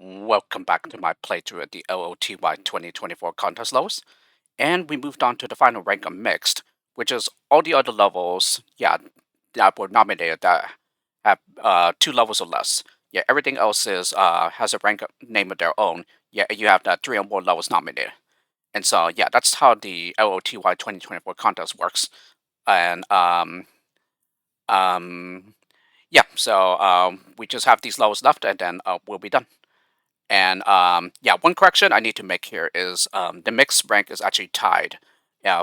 Welcome back to my playthrough at the LOTY2024 contest levels, and we moved on to the final rank of Mixed, which is all the other levels, that were nominated that have 2 levels or less. Yeah, everything else is has a rank name of their own. Yeah, you have that 3 or more levels nominated. And so, yeah, that's how the LOTY2024 contest works. And, yeah, so we just have these levels left, and then we'll be done. And yeah, one correction I need to make here is the mixed rank is actually tied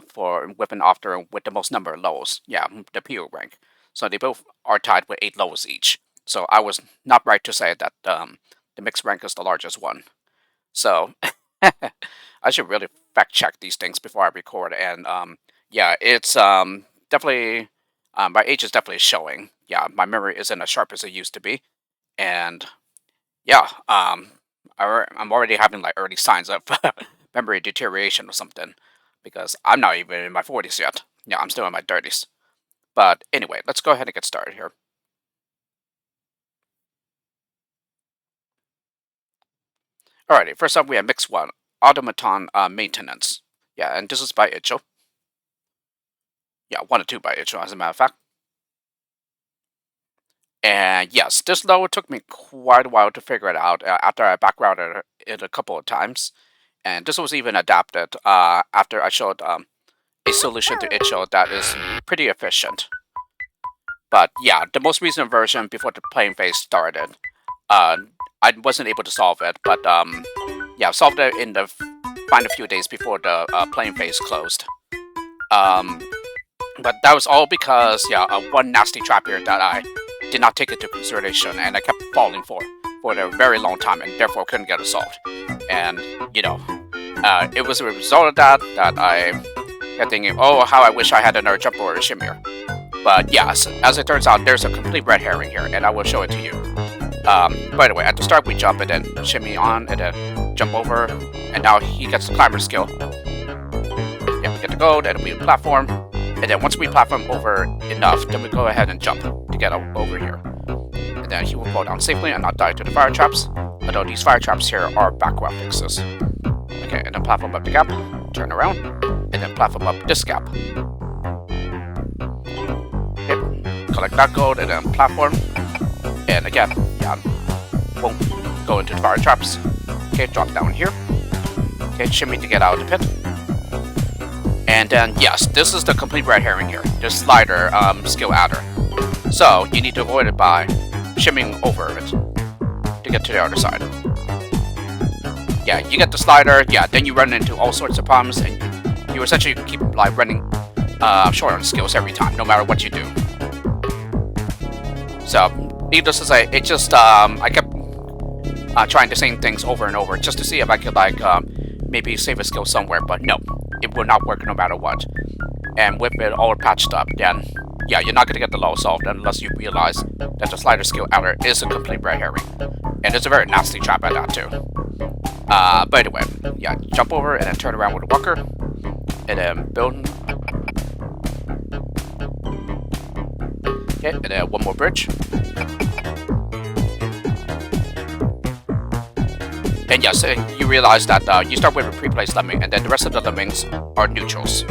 for with an author with the most number of levels. Yeah, the Pieuw rank. So they both are tied with 8 levels each. So I was not right to say that the mixed rank is the largest one. So I should really fact check these things before I record. And yeah, it's definitely my age is definitely showing. Yeah, my memory isn't as sharp as it used to be, and yeah, I'm already having like early signs of memory deterioration or something because I'm not even in my 40s yet. Yeah, I'm still in my 30s. But anyway, let's go ahead and get started here. Alrighty, first up we have Mix 1, Automaton Maintenance. Yeah, and this is by Icho. Yeah, 1 or 2 by Icho, as a matter of fact. And yes, this level took me quite a while to figure it out after I backgrounded it a couple of times. And this was even adapted after I showed a solution to Icho that is pretty efficient. But yeah, the most recent version before the playing phase started, I wasn't able to solve it. But yeah, solved it in the final few days before the playing phase closed. But that was all because yeah, one nasty trap here that I did not take into consideration, and I kept falling for a very long time, and therefore couldn't get it solved. And you know, it was a result of that I kept thinking, oh, how I wish I had another jump or a shimmer. But yes, as it turns out, there's a complete red herring here, and I will show it to you. By the way, at the start we jump and then shimmy on and then jump over, and now he gets the climber skill. Yeah, we get the gold, and we platform, and then once we platform over enough, then we go ahead and jump to get over here. And then he will fall down safely and not die to the fire traps, although these fire traps here are background fixes. Okay, and then platform up the gap, turn around, and then platform up this gap. Collect that gold and then platform, and again, yeah, won't go into the fire traps. Okay, drop down here. Okay, shimmy to get out of the pit. And then yes, this is the complete red herring here, the slider skill adder. So you need to avoid it by shimming over it to get to the other side. Yeah, you get the slider, yeah, then you run into all sorts of problems, and you essentially keep like running short on skills every time, no matter what you do. So, needless to say, it just, I kept trying the same things over and over just to see if I could, like, maybe save a skill somewhere, but no, it will not work no matter what. And with it all patched up, then, yeah, you're not going to get the level solved unless you realize that the slider skill adder is a complete red herring. And it's a very nasty trap at that, too. But anyway, yeah, jump over and then turn around with a walker, and then build. Okay, and then one more bridge. And yes, you realize that you start with a pre-placed lemming, and then the rest of the lemmings are neutrals.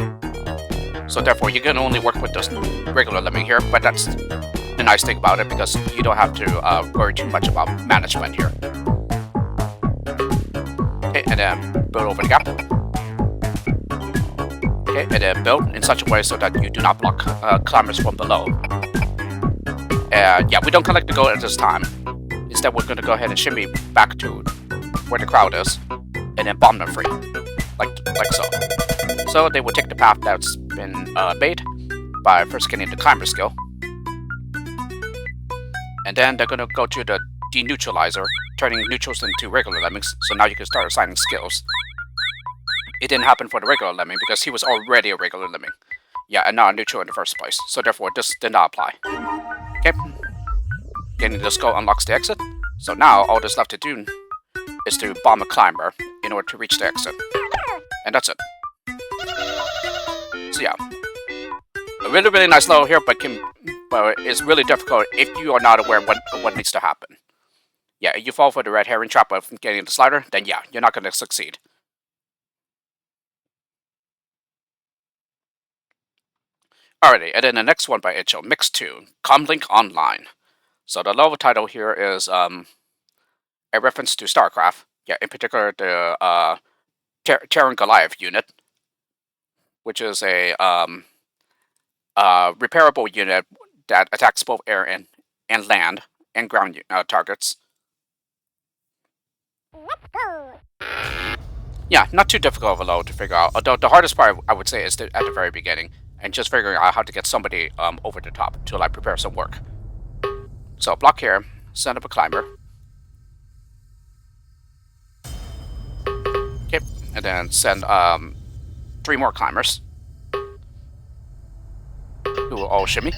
So therefore, you can only work with this regular lemming here, but that's the nice thing about it, because you don't have to worry too much about management here. Okay, and then build over the gap. Okay, and then build in such a way so that you do not block climbers from below. Yeah, we don't collect the gold at this time. Instead, we're going to go ahead and shimmy back to where the crowd is, and then bomb them free, like so. So they will take the path that's been made by first getting the climber skill, and then they're going to go to the deneutralizer, turning neutrals into regular lemmings. So now you can start assigning skills. It didn't happen for the regular lemming because he was already a regular lemming. Yeah, and not a neutral in the first place. So therefore, this did not apply. Okay, getting the skull unlocks the exit. So now all that's left to do is to bomb a climber in order to reach the exit. And that's it. So yeah, a really nice level here, but it's really difficult if you are not aware what needs to happen. Yeah, if you fall for the red herring trap of getting the slider, then yeah, you're not going to succeed. Alrighty, and then the next one by Icho, Mix 2, Comlink Online. So the level title here is a reference to StarCraft. Yeah, in particular the Terran Goliath unit, which is a repairable unit that attacks both air and land and ground targets. Let's go. Yeah, not too difficult of a load to figure out. Although the hardest part, I would say, is at the very beginning, and just figuring out how to get somebody over the top to like prepare some work. So block here, send up a climber. Okay, and then send 3 more climbers who will all shimmy.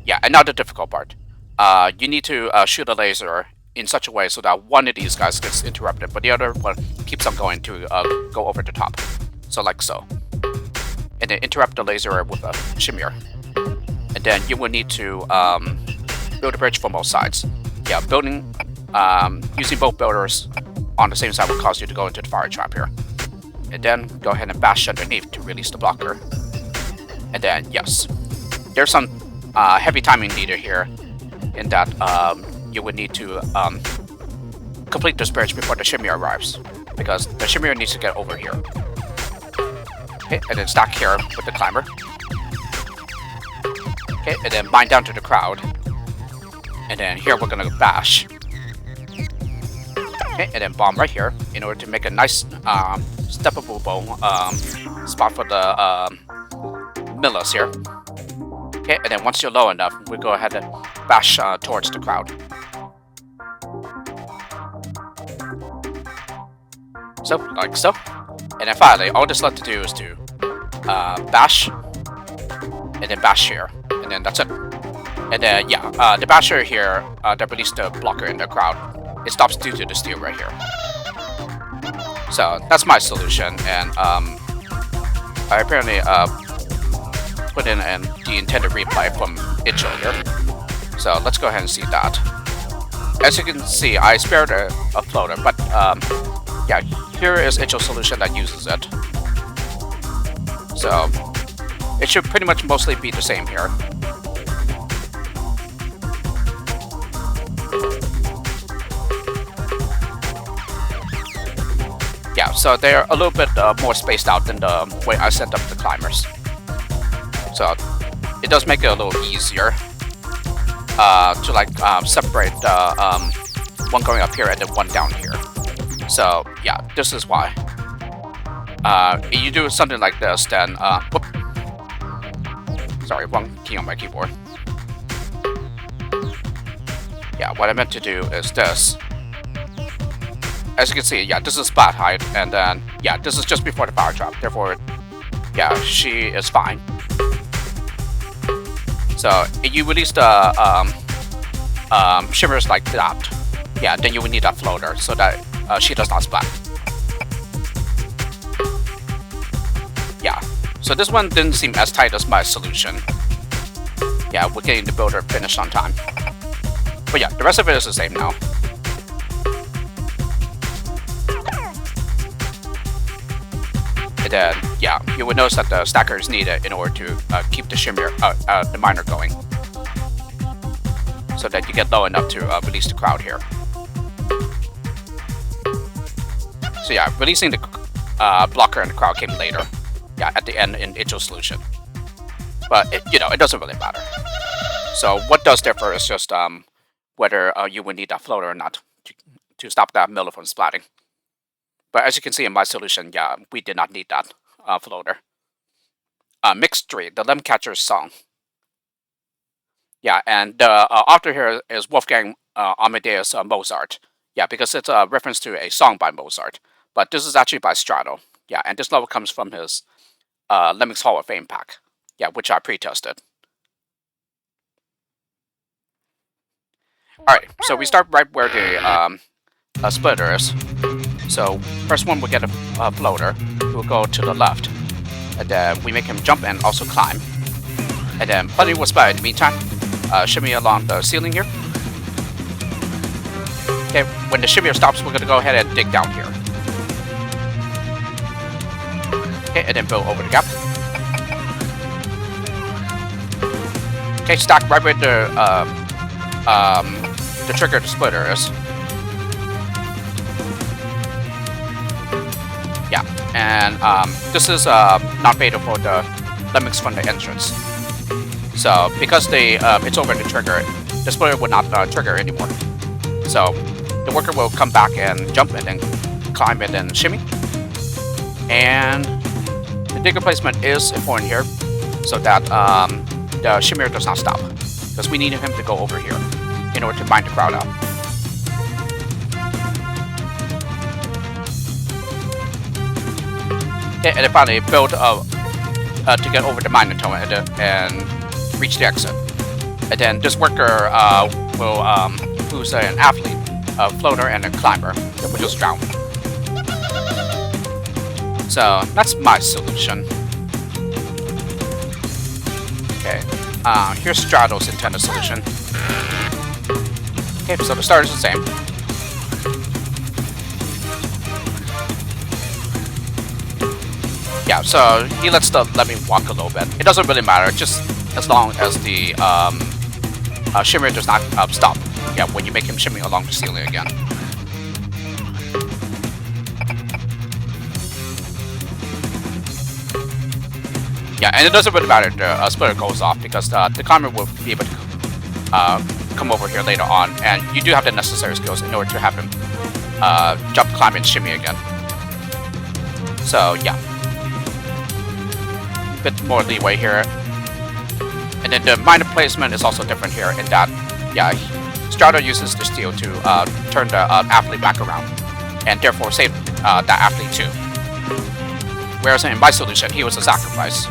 Yeah, and now the difficult part. You need to shoot a laser in such a way so that one of these guys gets interrupted, but the other one keeps on going to go over the top. So like so. And then interrupt the laser with a shimmier. And then you will need to build a bridge from both sides. Yeah, building, using both builders on the same side will cause you to go into the fire trap here. And then go ahead and bash underneath to release the blocker. And then, yes, there's some heavy timing needed here in that you would need to complete this bridge before the shimmier arrives, because the shimmier needs to get over here. Okay, and then stack here with the climber. Okay, and then bind down to the crowd. And then here we're gonna bash. Okay, and then bomb right here in order to make a nice steppable spot for the millers here. Okay, and then once you're low enough, we go ahead and bash towards the crowd. So, like so. And then finally, all that's left to do is to bash, and then bash here, and then that's it. And then, yeah, the basher here that released the blocker in the crowd, it stops due to the steal right here. So, that's my solution, and I apparently put in the intended replay from Icho here. So, let's go ahead and see that. As you can see, I spared a floater, but yeah, here is Icho's solution that uses it. So, it should pretty much mostly be the same here. Yeah, so they're a little bit more spaced out than the way I set up the climbers. So, it does make it a little easier to like separate one going up here and then one down here. So, yeah, this is why. If you do something like this, then, whoop. Sorry, wrong key on my keyboard. Yeah, what I meant to do is this. As you can see, yeah, this is spot height, and then, yeah, this is just before the fire trap. Therefore, yeah, she is fine. So, if you release the shimmers like that, yeah, then you will need that floater so that she does not splat. Yeah, so this one didn't seem as tight as my solution. Yeah, we're getting the builder finished on time. But yeah, the rest of it is the same now. And then, yeah, you would notice that the stacker is needed in order to keep the shimmer, the miner going. So that you get low enough to release the crowd here. So yeah, releasing the blocker and the crowd came later. Yeah, at the end in Icho's solution. But, you know, it doesn't really matter. So what does differ is just whether you would need that floater or not to stop that miller from splatting. But as you can see in my solution, yeah, we did not need that floater. Mix 3, the Lemon Catcher's Song. Yeah, and the author here is Wolfgang Amadeus Mozart. Yeah, because it's a reference to a song by Mozart. But this is actually by Strato. Yeah, and this level comes from his Lemmings Hall of Fame pack. Yeah, which I pre-tested. Alright, so we start right where the splitter is. So, first one will get a floater. We'll go to the left. And then we make him jump and also climb. And then plenty will splat in the meantime. Shimmy along the ceiling here. Okay, when the shimmer stops, we're gonna go ahead and dig down here. Okay, and then build over the gap. Okay, stack right where the trigger the splitter is. Yeah, and this is not fatal for the limits from the entrance. So because it's over the trigger, the splitter will not trigger anymore. So the worker will come back and jump and then climb and then shimmy. And the digger placement is important here so that the shimmer does not stop, because we need him to go over here in order to mine the crowd out. Okay, and then finally build to get over the mining tunnel and reach the exit. And then this worker will who's an athlete, a floater, and a climber that will just drown. So that's my solution. Okay, here's Strato's intended solution. Okay, so the start is the same. Yeah, so he lets let me walk a little bit. It doesn't really matter, just as long as the shimmer does not stop. Yeah, when you make him shimmy along the ceiling again. Yeah, and it doesn't really matter if the splitter goes off, because the climber will be able to come over here later on, and you do have the necessary skills in order to have him jump, climb, and shimmy again. So yeah, a bit more leeway here. And then the miner placement is also different here in that, yeah, Strato uses the steel to turn the athlete back around, and therefore save that athlete too. Whereas in my solution, he was a sacrifice.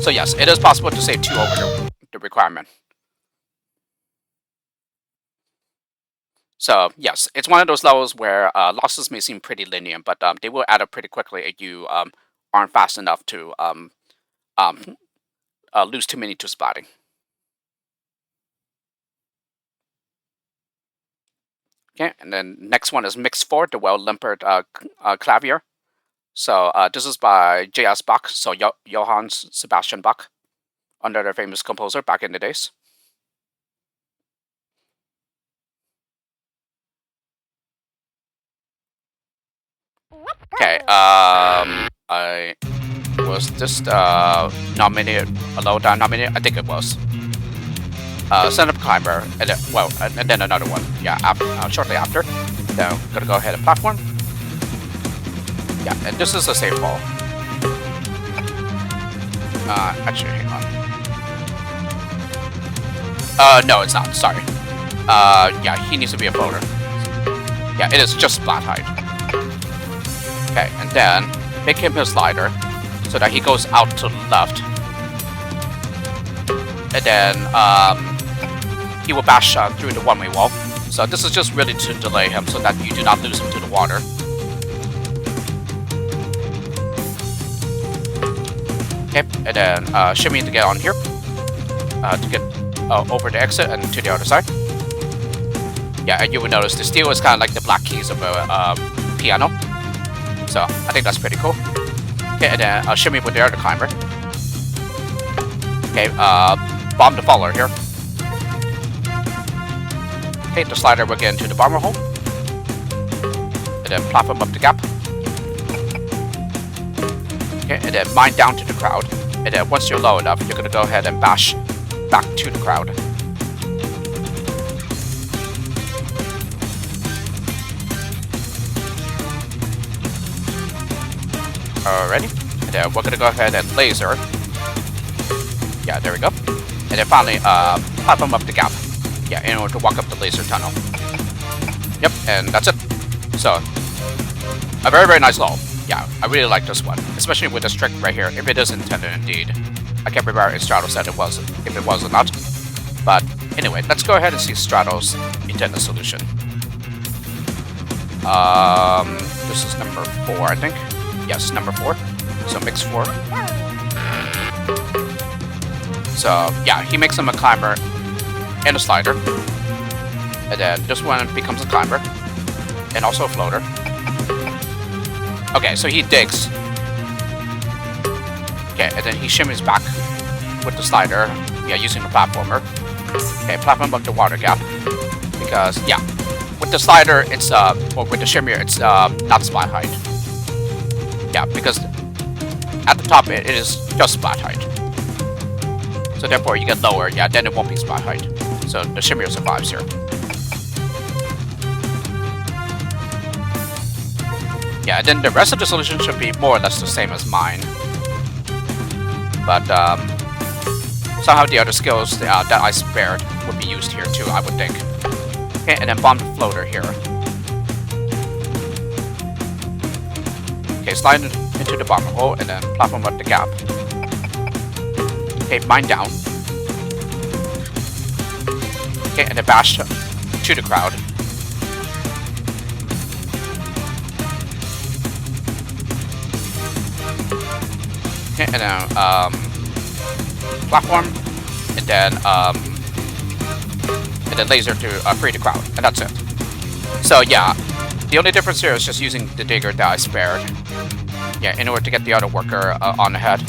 So yes, it is possible to save 2 over the requirement. So yes, it's one of those levels where losses may seem pretty linear, but they will add up pretty quickly if you aren't fast enough to lose too many to splatting. Okay, and then next one is Mix 4, the well-limpered clavier. So this is by J.S. Bach, so Johann Sebastian Bach, another famous composer back in the days. Okay, I was this nominated, a low down nominated? I think it was. Stand-up climber, and then, well, and then another one. Yeah, shortly after. So I'm gonna go ahead and platform. Yeah, and this is a safe fall. Actually, hang on. No, it's not. Sorry. Yeah, he needs to be a floater. Yeah, it is just flat height. Okay, and then make him his slider so that he goes out to the left. And then he will bash through the one-way wall. So this is just really to delay him so that you do not lose him to the water. Okay, and then shimmy to get on here. To get over the exit and to the other side. Yeah, and you will notice the steel is kind of like the black keys of a piano. So I think that's pretty cool. Okay, and then shimmy with the other climber. Okay, bomb the faller here. Okay, the slider will get into the bomber hole. And then plop him up the gap. Okay, and then mine down to the crowd. And then once you're low enough, you're gonna go ahead and bash back to the crowd. Alrighty. And then we're gonna go ahead and laser. Yeah, there we go. And then finally, pop him up the gap. Yeah, in order to walk up the laser tunnel. Yep, and that's it. So, a very, very nice level. Yeah, I really like this one, especially with this trick right here, if it is intended indeed. I can't remember if Strato said it was, if it was or not. But anyway, let's go ahead and see Strato's intended solution. This is number 4, I think. Yes, number 4. So mix 4. So yeah, he makes him a climber and a slider. And then this one becomes a climber. And also a floater. Okay, so he digs. Okay, and then he shimmies back with the slider. Yeah, using the platformer. Okay, platform up the water gap. Because, yeah, with the slider, it's, or with the shimmer, it's not splat height. Yeah, because at the top, it is just splat height. So therefore, you get lower, yeah, then it won't be splat height. So the shimmer survives here. Yeah, then the rest of the solution should be more or less the same as mine. But somehow the other skills that I spared would be used here too, I would think. Okay, and then bomb the floater here. Okay, slide into the bomber hole and then platform up the gap. Okay, mine down. Okay, and then bash to the crowd. Okay, and then platform, and then laser to free the crowd, and that's it. So yeah, the only difference here is just using the digger that I spared. Yeah, in order to get the other worker on the head.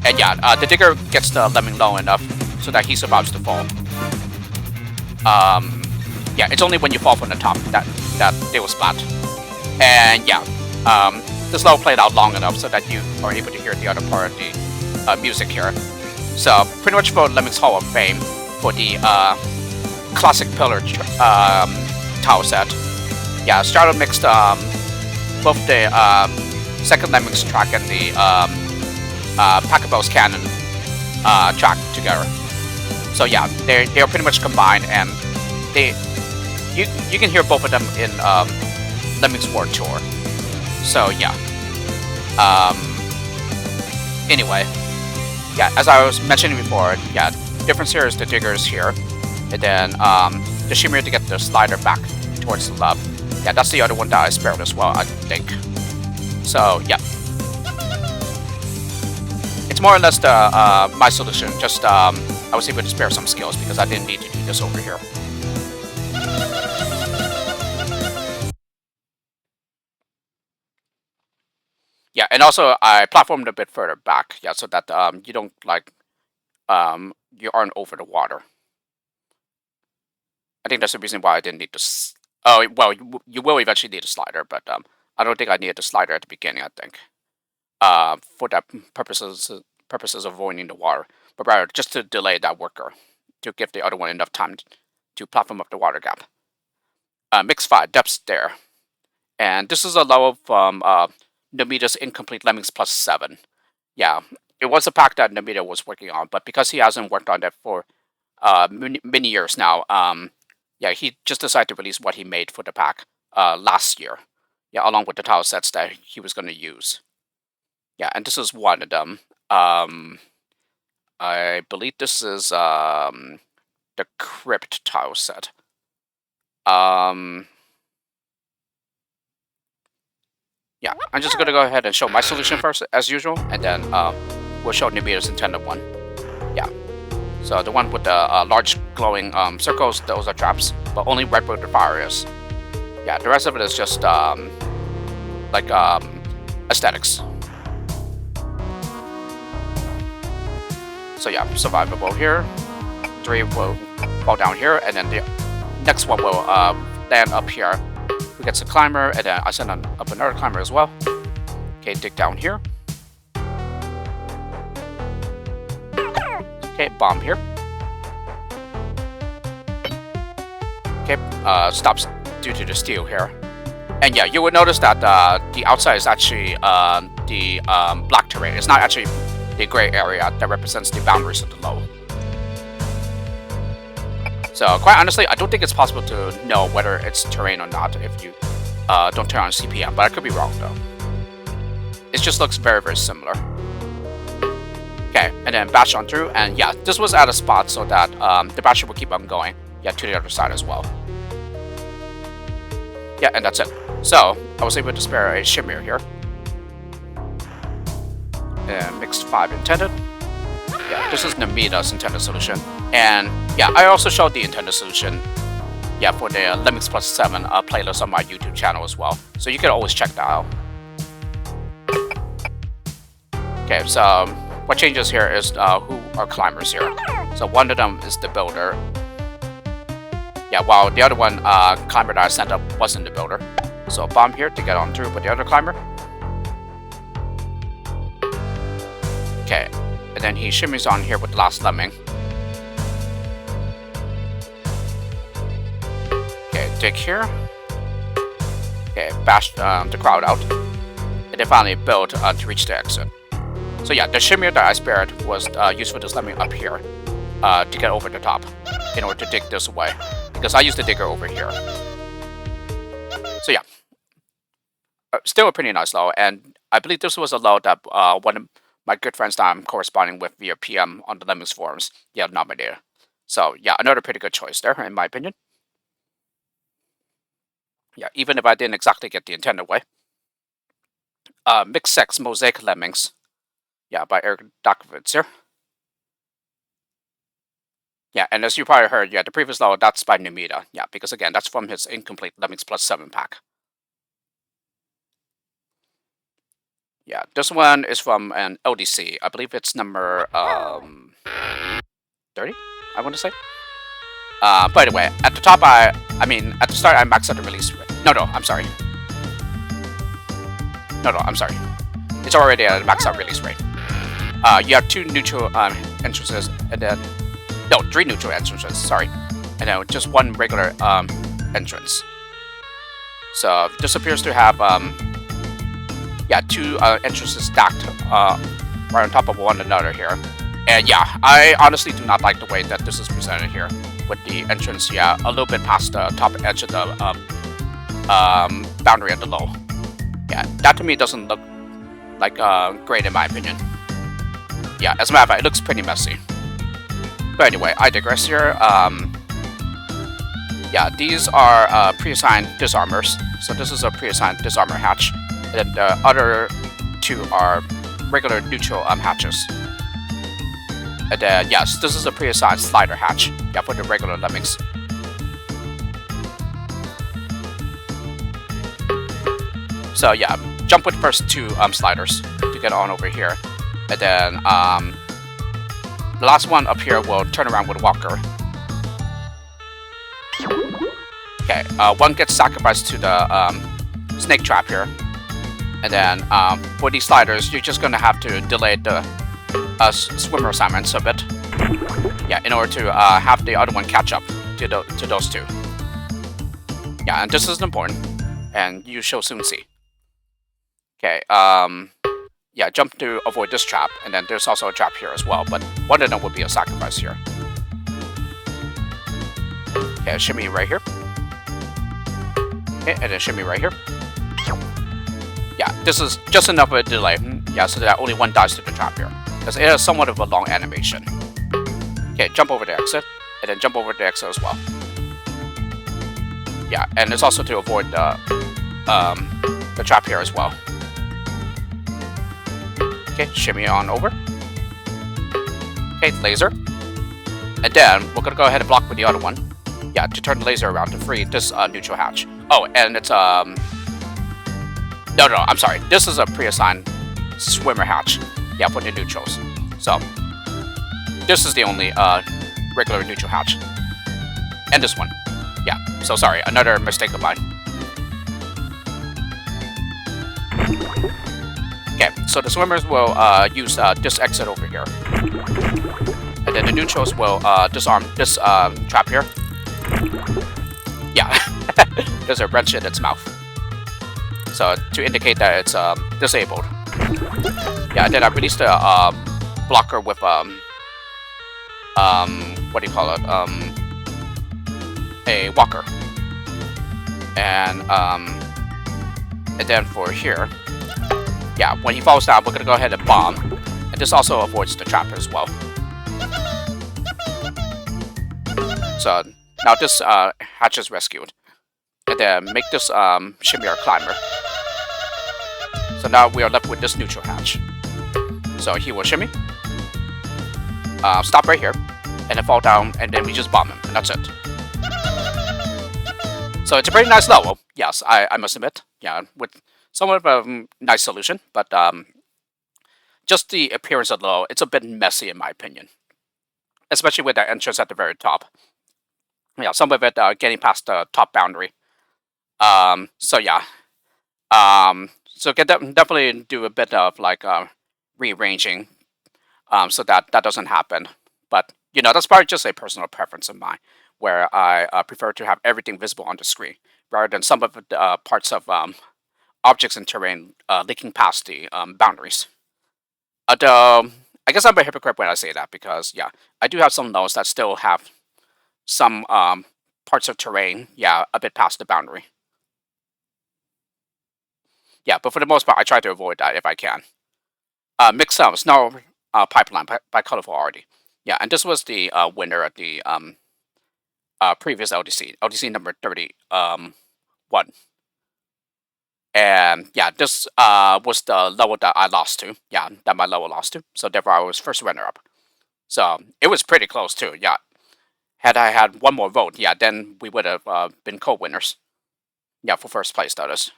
And yeah, the digger gets the lemming low enough so that he survives the fall. Yeah, it's only when you fall from the top that they will splat. And yeah, this level played out long enough so that you are able to hear the other part of the music here. So pretty much for Lemming's Hall of Fame for the classic pillar tile set. Yeah, Strato mixed both the second Lemmings track and the Pachelbel's Cannon track together. So yeah, they are pretty much combined, and you can hear both of them in Lemmings World Tour. So yeah. Anyway, yeah, as I was mentioning before, yeah, difference here is the diggers here, and then the shimmer to get the slider back towards the left. Yeah, that's the other one that I spared as well, I think. So yeah, it's more or less the my solution. Just I was able to spare some skills because I didn't need to do this over here. Yeah, and also I platformed a bit further back, yeah, so that you don't like you aren't over the water. I think that's the reason why I didn't need to. Oh well, you will eventually need a slider, but I don't think I needed the slider at the beginning. I think for that purposes of avoiding the water, but rather just to delay that worker to give the other one enough time to platform up the water gap. Mix 5 depths there, and this is a level from Namida's Incomplete Lemmings Plus 7. Yeah, it was a pack that Namida was working on, but because he hasn't worked on that for many years now, yeah, he just decided to release what he made for the pack last year. Yeah, along with the tile sets that he was going to use. Yeah, and this is one of them. I believe this is the Crypt tile set. Yeah, I'm just gonna go ahead and show my solution first, as usual, and then we'll show Namida's intended one. Yeah, so the one with the large glowing circles, those are traps, but only right where the fire is. Yeah, the rest of it is just like aesthetics. So yeah, survivable here. 3 will fall down here, and then the next one will land up here. We get a climber, and then I send up another climber as well. Okay, dig down here. Okay, bomb here. Okay, stops due to the steel here. And yeah, you would notice that the outside is actually the black terrain. It's not actually the gray area that represents the boundaries of the level. So quite honestly, I don't think it's possible to know whether it's terrain or not if you don't turn on CPM, but I could be wrong though. It just looks very, very similar. Okay, and then bash on through, and yeah, this was at a spot so that the basher will keep on going, yeah, to the other side as well. Yeah, and that's it. So I was able to spare a shimmer here. And mixed 5 intended. Yeah, this is Namida's intended solution. And Yeah, I also showed the intended solution. Yeah, for the Lemmings Plus 7 playlist on my YouTube channel as well. So you can always check that out. Okay, so what changes here is who are climbers here. So one of them is the builder. Yeah, while the other one, climber that I sent up wasn't the builder. So bomb here to get on through with the other climber. Okay, and then he shimmies on here with the last lemming. Okay, dig here. Okay, bash the crowd out. And then finally build to reach the exit. So yeah, the shimmy that I spared was used for this lemming up here to get over the top in order to dig this away. Because I used the digger over here. So yeah. Still a pretty nice low, and I believe this was a low that one of my good friends that I'm corresponding with via PM on the Lemmings forums, yeah, nominated. So yeah, another pretty good choice there, in my opinion. Yeah, even if I didn't exactly get the intended way. Mixed Sex Mosaic Lemmings. Yeah, by Eric Dakovitz here. Yeah, and as you probably heard, yeah, the previous low, that's by Namida. Yeah, because again, that's from his incomplete Lemmings Plus 7 pack. Yeah, this one is from an LDC. I believe it's number 30, I want to say. By the way, at the top, at the start, I maxed out the release rate. No, I'm sorry. No, I'm sorry. It's already at a maxed out release rate. You have 2 neutral entrances, and then... No, 3 neutral entrances, sorry. And then just 1 regular entrance. So this appears to have... yeah, 2 entrances stacked right on top of one another here. And yeah, I honestly do not like the way that this is presented here. With the entrance, yeah, a little bit past the top edge of the boundary of the low. Yeah, that to me doesn't look like great in my opinion. Yeah, as a matter of fact, it looks pretty messy. But anyway, I digress here. Yeah, these are pre-assigned disarmors. So this is a pre-assigned disarmor hatch. And then the other 2 are regular neutral hatches. And then, yes, this is a pre-assigned slider hatch. Yeah, for the regular lemmings. So yeah, jump with the first 2 sliders to get on over here. And then the last one up here will turn around with a walker. Okay, 1 gets sacrificed to the snake trap here. And then for these sliders, you're just going to have to delay the swimmer assignments a bit. Yeah, in order to have the other one catch up to those 2. Yeah, and this is important, and you shall soon see. Okay, yeah, jump to avoid this trap, and then there's also a trap here as well, but one of them would be a sacrifice here. Okay, shimmy right here. Okay, and then shimmy right here. Yeah, this is just enough of a delay. Yeah, so that only 1 dies to the trap here. Because it has somewhat of a long animation. Okay, jump over the exit. And then jump over the exit as well. Yeah, and it's also to avoid the trap here as well. Okay, shimmy on over. Okay, laser. And then we're gonna go ahead and block with the other one. Yeah, to turn the laser around to free this neutral hatch. Oh, and it's No, I'm sorry. This is a pre-assigned swimmer hatch. Yeah, for the neutrals. So, this is the only regular neutral hatch. And this one. Yeah, so sorry. Another mistake of mine. Okay, so the swimmers will use this exit over here. And then the neutrals will disarm this trap here. Yeah, there's a wrench in its mouth. So to indicate that it's disabled. Yeah, and then I released a blocker with what do you call it? A walker. And then for here, yeah, when he falls down, we're gonna go ahead and bomb. And this also avoids the trap as well. So now this hatch is rescued. And then make this shimmy our climber. So now we are left with this neutral hatch. So he will shimmy. Stop right here. and then fall down, and then we just bomb him, and that's it. So it's a pretty nice level, yes, I must admit. Yeah, with somewhat of a nice solution, but just the appearance of the level, it's a bit messy in my opinion. Especially with that entrance at the very top. Yeah, some of it getting past the top boundary. So yeah. So can definitely do a bit of like rearranging so that that doesn't happen. But you know, that's probably just a personal preference of mine, where I prefer to have everything visible on the screen rather than some of the parts of objects and terrain leaking past the boundaries. Although I guess I'm a hypocrite when I say that because yeah, I do have some nodes that still have some parts of terrain, yeah, a bit past the boundary. Yeah, but for the most part, I try to avoid that if I can. Mixed Snow Pipeline by Colorful Arty. Yeah, and this was the winner at the previous LDC number 31. And yeah, this was the level that I lost to. Yeah, that my level lost to. So therefore, I was first runner-up. So it was pretty close too. Yeah, had I had one more vote, yeah, then we would have been co-winners. Yeah, for first place, that is.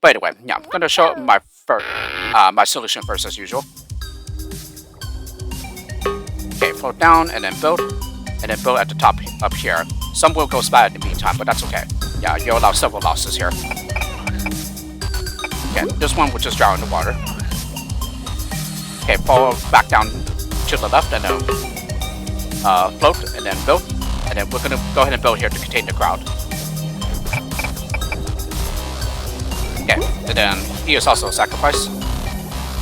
But anyway, yeah, I'm gonna show my my solution first as usual. Okay, float down and then build at the top up here. Some will go bad in the meantime, but that's okay. Yeah, you'll allow several losses here. Okay, this one will just drown in the water. Okay, fall back down to the left and then float and then build. And then we're gonna go ahead and build here to contain the crowd. Okay, and then he is also a sacrifice.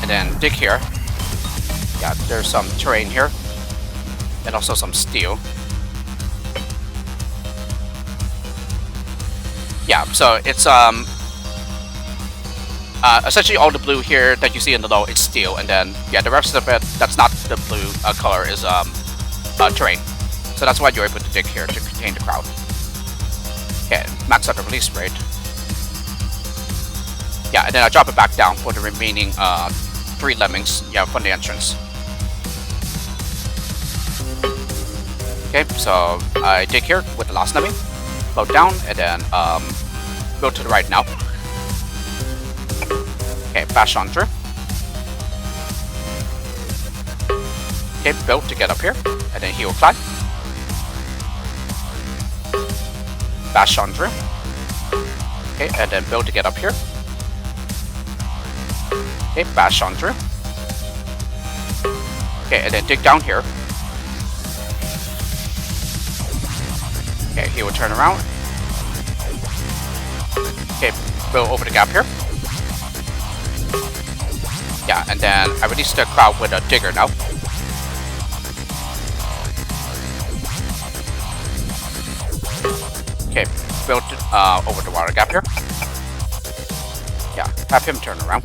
And then dig here. Yeah, there's some terrain here. And also some steel. Yeah, so it's essentially all the blue here that you see in the low, it's steel, and then yeah, the rest of it that's not the blue color is terrain. So that's why you're able to dig here to contain the crowd. Okay, max out the release rate. Yeah, and then I drop it back down for the remaining 3 lemmings, yeah, from the entrance. Okay, so I dig here with the last lemming, float down, and then go to the right now. Okay, bash on through. Okay, build to get up here, and then he will climb. Bash on through. Okay, and then build to get up here. Okay, bash on through. Okay, and then dig down here. Okay, he will turn around. Okay, go over the gap here. Yeah, and then I release the crowd with a digger now. Okay, build over the water gap here. Yeah, have him turn around.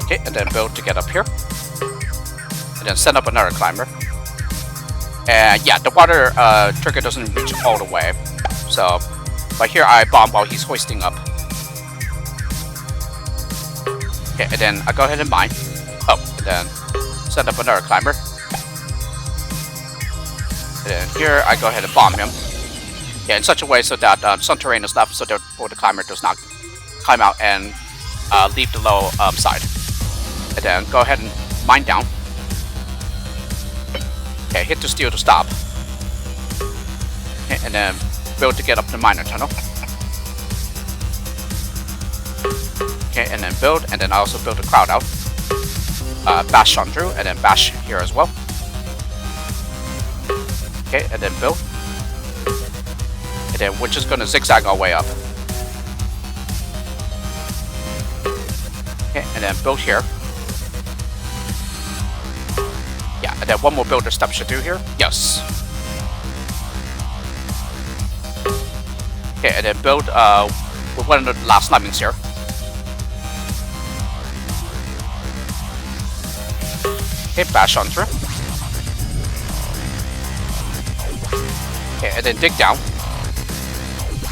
Okay, and then build to get up here. And then send up another climber. And yeah, the water trigger doesn't reach all the way. So, but here I bomb while he's hoisting up. Okay, and then I go ahead and mine. Oh, and then send up another climber. And then here I go ahead and bomb him. Yeah, in such a way so that some terrain is left, so therefore the climber does not climb out and leave the low side. And then go ahead and mine down. Okay, hit the steel to stop. Okay, and then build to get up the miner tunnel. Okay, and then build, and then I also build a crowd out. Bash on through, and then bash here as well. Okay, and then build. And then we're just gonna zigzag our way up. Okay, and then build here. Yeah, and then one more builder step should do here. Yes. Okay, and then build with one of the last lemmings here. Okay, bash on through. Okay, and then dig down,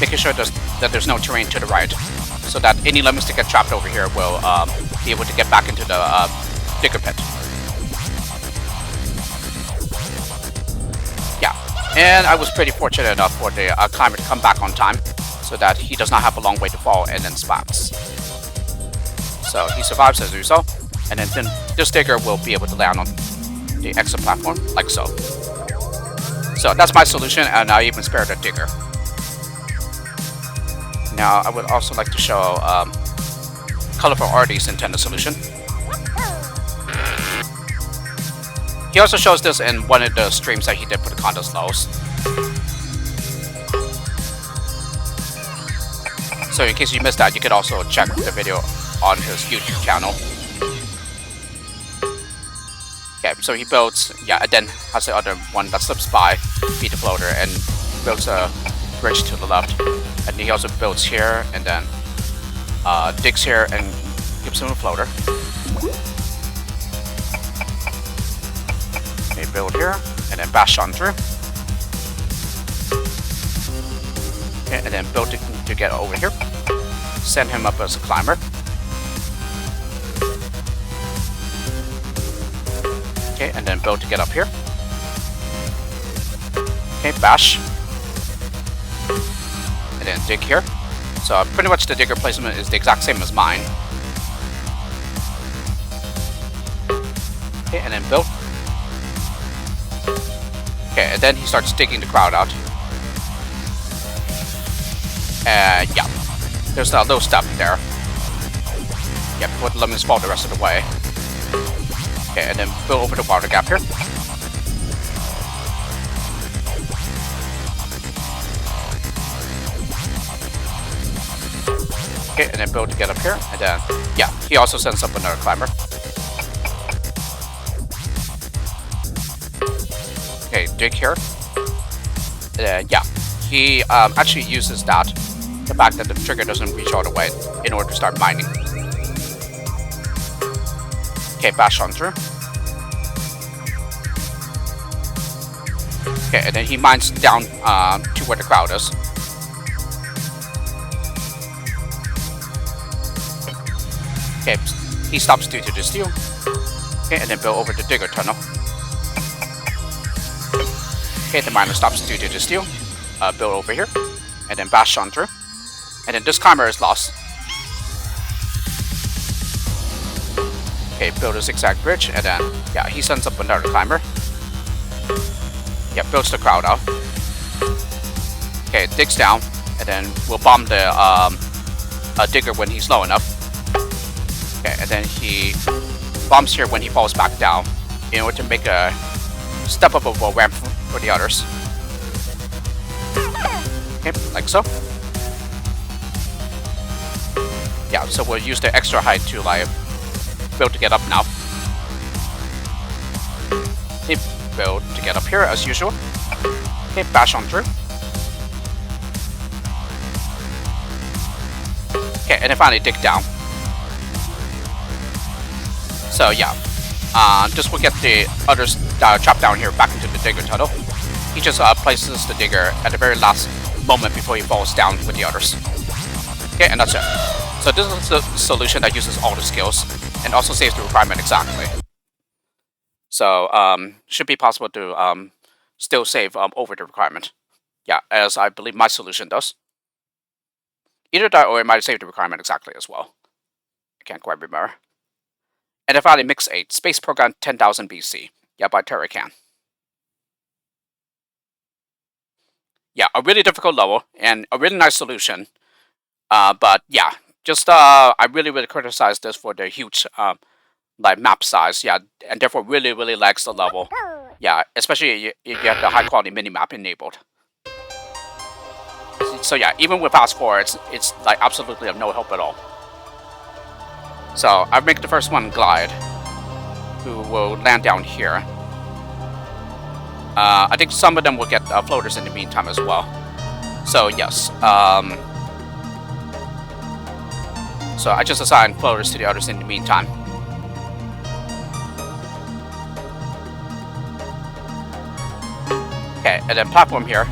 making sure that there's no terrain to the right, so that any lemmings that get trapped over here will be able to get back into the digger pit. Yeah, and I was pretty fortunate enough for the climber to come back on time, so that he does not have a long way to fall and then spats. So he survives as usual, and then this digger will be able to land on the exit platform, like so. So that's my solution, and I even spared the digger. Now I would also like to show Colorful Arty's intended solution. He also shows this in one of the streams that he did for the contest lows. So in case you missed that, you could also check the video on his YouTube channel. Okay, so he builds, yeah, and then has the other one that slips by, feed the floater, and builds a bridge to the left. And he also builds here, and then digs here, and gives him a floater. Okay, build here, and then bash on through. Okay, and then build to get over here. Send him up as a climber. Okay, and then build to get up here. Okay, bash. And then dig here. So pretty much the digger placement is the exact same as mine. Okay, and then build. Okay, and then he starts digging the crowd out. And yeah, there's that little step there. Yeah, before the lemmings fall the rest of the way. Okay, and then build over the water gap here. Okay, and then build to get up here, and then, yeah, he also sends up another climber. Okay, dig here. And then, yeah, he actually uses that, the fact that the trigger doesn't reach all the way, in order to start mining. Okay, bash on through. Okay, and then he mines down to where the crowd is. Okay, he stops due to the steel. Okay, and then build over the digger tunnel. Okay, the miner stops due to the steel. Build over here, and then bash on through. And then this climber is lost. Okay, build a zigzag bridge, and then, yeah, he sends up another climber. Yeah, builds the crowd out. Okay, digs down, and then we'll bomb the digger when he's low enough. Okay, and then he bombs here when he falls back down, in order to make a step up of a ramp for the others. Okay, like so. Yeah, so we'll use the extra height to like build to get up now. Okay, build to get up here as usual. Okay, bash on through. Okay, and then finally dig down. So yeah, this will get the others trapped down here back into the digger tunnel. He just places the digger at the very last moment before he falls down with the others. Okay, and that's it. So this is the solution that uses all the skills and also saves the requirement exactly. So should be possible to still save over the requirement. Yeah, as I believe my solution does. Either that or it might save the requirement exactly as well. I can't quite remember. And then finally, Mix 8, Space Program 10,000 BC. Yeah, by Turrican. Yeah, a really difficult level and a really nice solution. But yeah, just I really criticize this for the huge like map size. Yeah, and therefore really lags the level. Yeah, especially if you have the high quality minimap enabled. So yeah, even with fast forward, it's like absolutely of no help at all. So I make the first one glide, who will land down here. I think some of them will get floaters in the meantime as well. So yes, so I just assign floaters to the others in the meantime. Okay, and then platform here.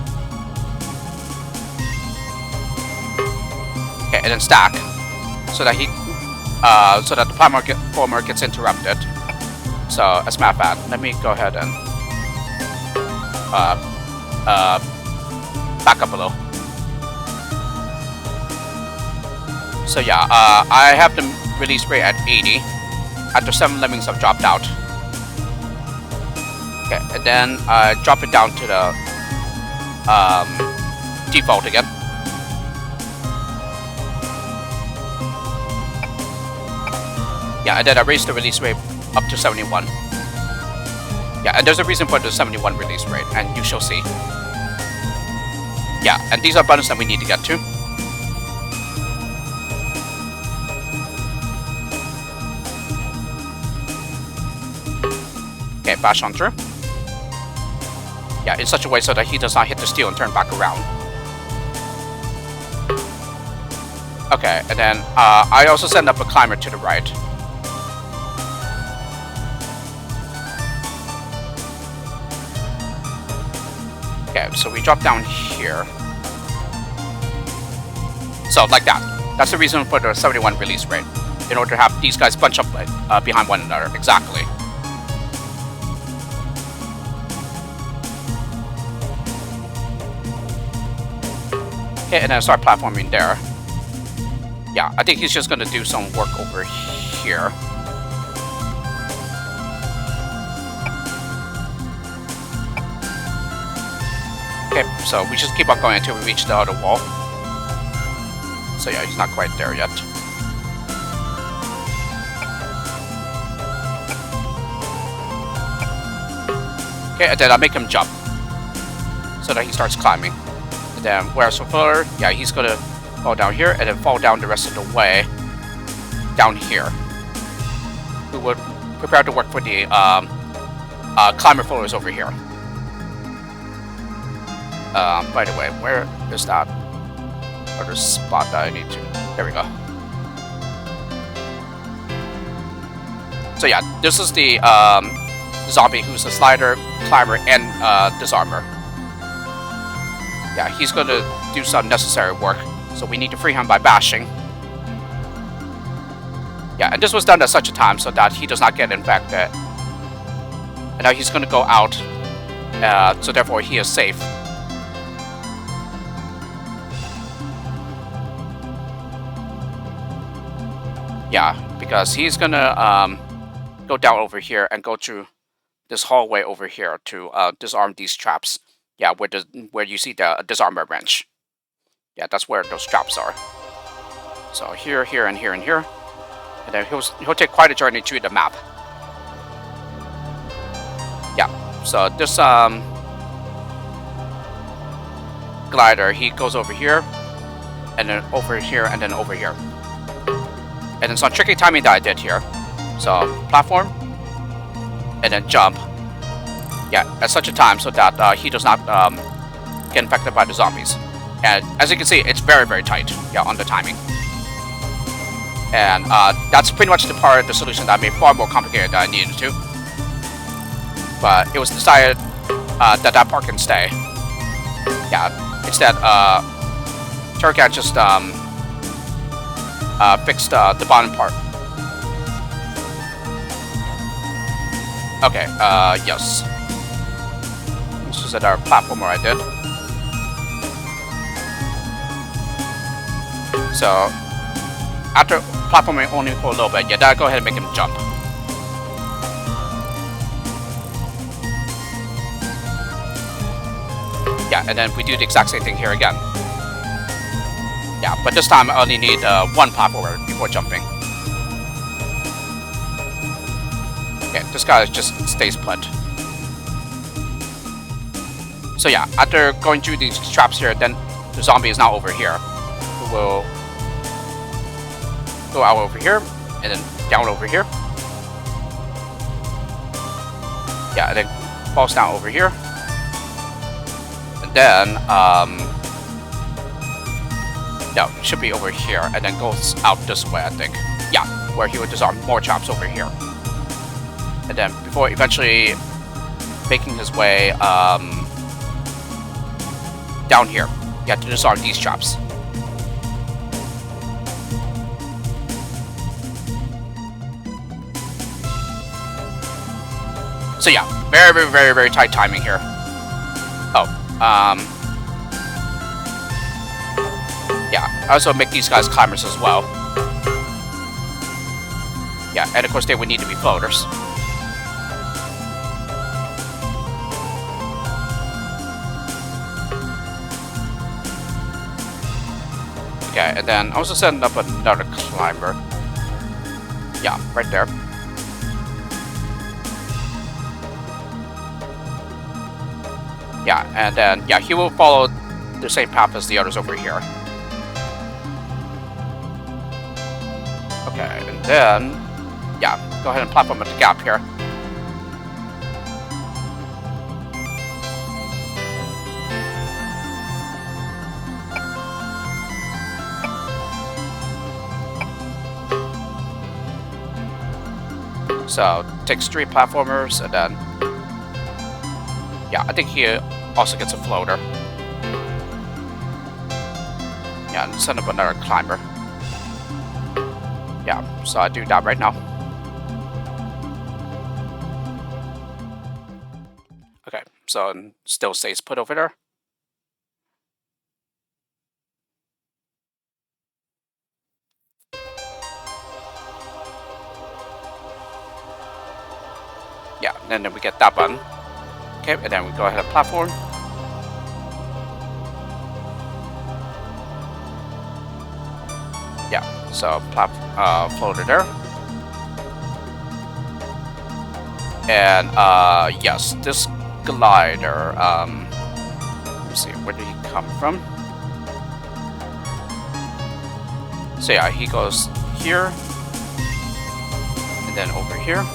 Okay, and then stack so that so that the platformer gets interrupted. So as a matter of fact, let me go ahead and back up a little. So yeah, I have the release rate at 80 after 7 lemmings have dropped out. Okay, and then drop it down to the default again. Yeah, and then I raised the release rate up to 71. Yeah, and there's a reason for the 71 release rate, and you shall see. Yeah, and these are buttons that we need to get to. Okay, bash on through. Yeah, in such a way so that he does not hit the steel and turn back around. Okay, and then I also send up a climber to the right. Okay, so we drop down here. So, like that. That's the reason for the 71 release rate. In order to have these guys bunch up behind one another. Exactly. Okay, and then start platforming there. Yeah, I think he's just going to do some work over here. Okay, so we just keep on going until we reach the other wall. So yeah, he's not quite there yet. Okay, and then I make him jump so that he starts climbing. And then where's the further? Yeah, he's gonna fall down here and then fall down the rest of the way down here. We would prepare to work for the climber floors over here. By the way, where is that other spot that I need to? There we go. So yeah, this is the zombie who's a slider, climber, and disarmer. Yeah, he's gonna do some necessary work, so we need to free him by bashing. Yeah, and this was done at such a time so that he does not get infected. And now he's gonna go out, so therefore he is safe. Yeah, because he's gonna go down over here and go through this hallway over here to disarm these traps. Yeah, where you see the disarmer wrench. Yeah, that's where those traps are. So here, here, and here, and here. And then he'll take quite a journey through the map. Yeah, so this glider, he goes over here, and then over here, and then over here. And then some tricky timing that I did here. So platform, and then jump. Yeah, at such a time so that he does not get infected by the zombies. And as you can see, it's very, very tight. Yeah, on the timing. And that's pretty much the part of the solution that made far more complicated than I needed to. But it was decided that part can stay. Yeah, instead, Turrican just fixed the bottom part. Okay, yes. This is our platformer I did. So, after platforming only for a little bit, yeah, that'll go ahead and make him jump. Yeah, and then we do the exact same thing here again. Yeah, but this time I only need one platformer before jumping. Okay, this guy just stays put. So yeah, after going through these traps here, then the zombie is now over here. We will go out over here, and then down over here. Yeah, and then falls down over here. And then, no, it should be over here, and then goes out this way, I think. Yeah, where he would disarm more traps over here. And then, before eventually making his way, down here. Yeah, to disarm these traps. So yeah, very, very, very, very tight timing here. Oh, yeah. I also make these guys climbers as well. Yeah, and of course they would need to be floaters. Okay, and then I also setting up another climber. Yeah, right there. Yeah, and then, yeah, he will follow the same path as the others over here. Okay, and then, yeah, go ahead and platform at the gap here. So, takes 3 platformers, and then, yeah, I think he also gets a floater. Yeah, and send up another climber. Yeah, so I do that right now. Okay, so still stays put over there. Yeah, and then we get that button. Okay, and then we go ahead and platform. Yeah, so floater there. And yes, this glider, let me see, where did he come from? So yeah, he goes here, and then over here.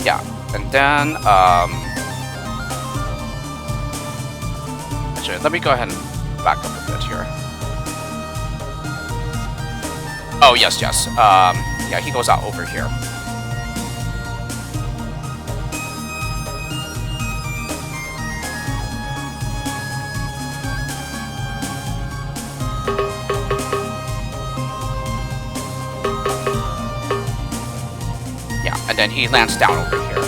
Yeah, and then, actually, let me go ahead and back up a bit here. Oh, yes, yes. Yeah, he goes out over here. Yeah, and then he lands down over here.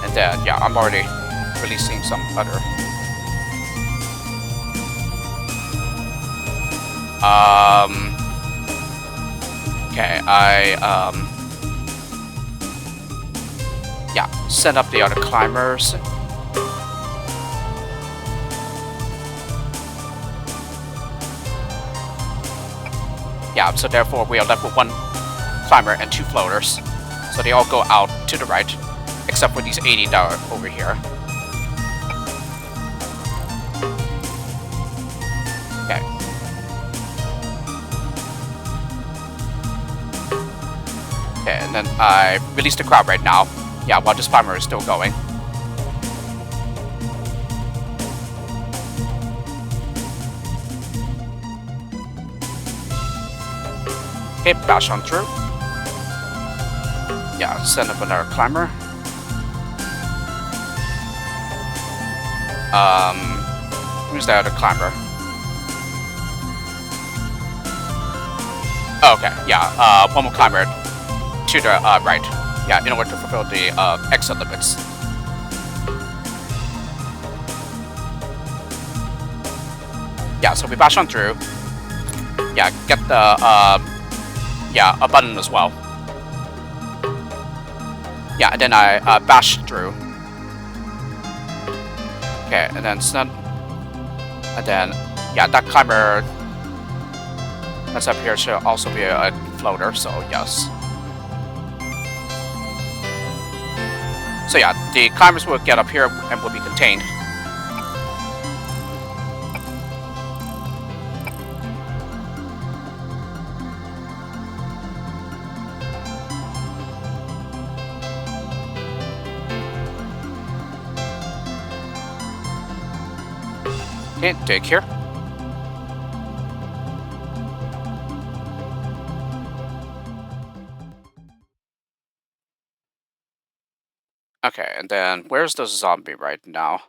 And then, yeah, I'm already releasing some other. Okay, yeah, set up the other climbers. Yeah, so therefore we are left with 1 climber and 2 floaters. So they all go out to the right, except for these 80 that are over here. Okay. Okay, and then I release the crowd right now. Yeah, while this climber is still going. Okay, bash on through. Yeah, send up another climber. Who's the other climber? Oh, okay, yeah, 1 more climber to the right. Yeah, in order to fulfill the exit limits. Yeah, so we bash on through. Yeah, get the yeah, a button as well. Yeah, and then I bash through. Okay, and then send, and then yeah, that climber that's up here should also be a floater. So yes. So yeah, the climbers will get up here and will be contained. Okay, take here. Okay, and then where's the zombie right now?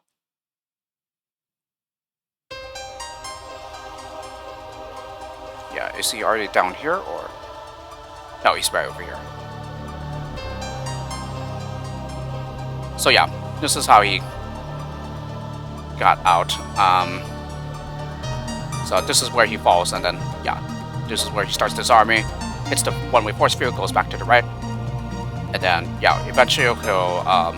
Yeah, yeah, is he already down here or? No, he's right over here. So yeah, this is how he got out. So this is where he falls, and then yeah, this is where he starts disarming, hits the one-way force field, goes back to the right, and then yeah, eventually he'll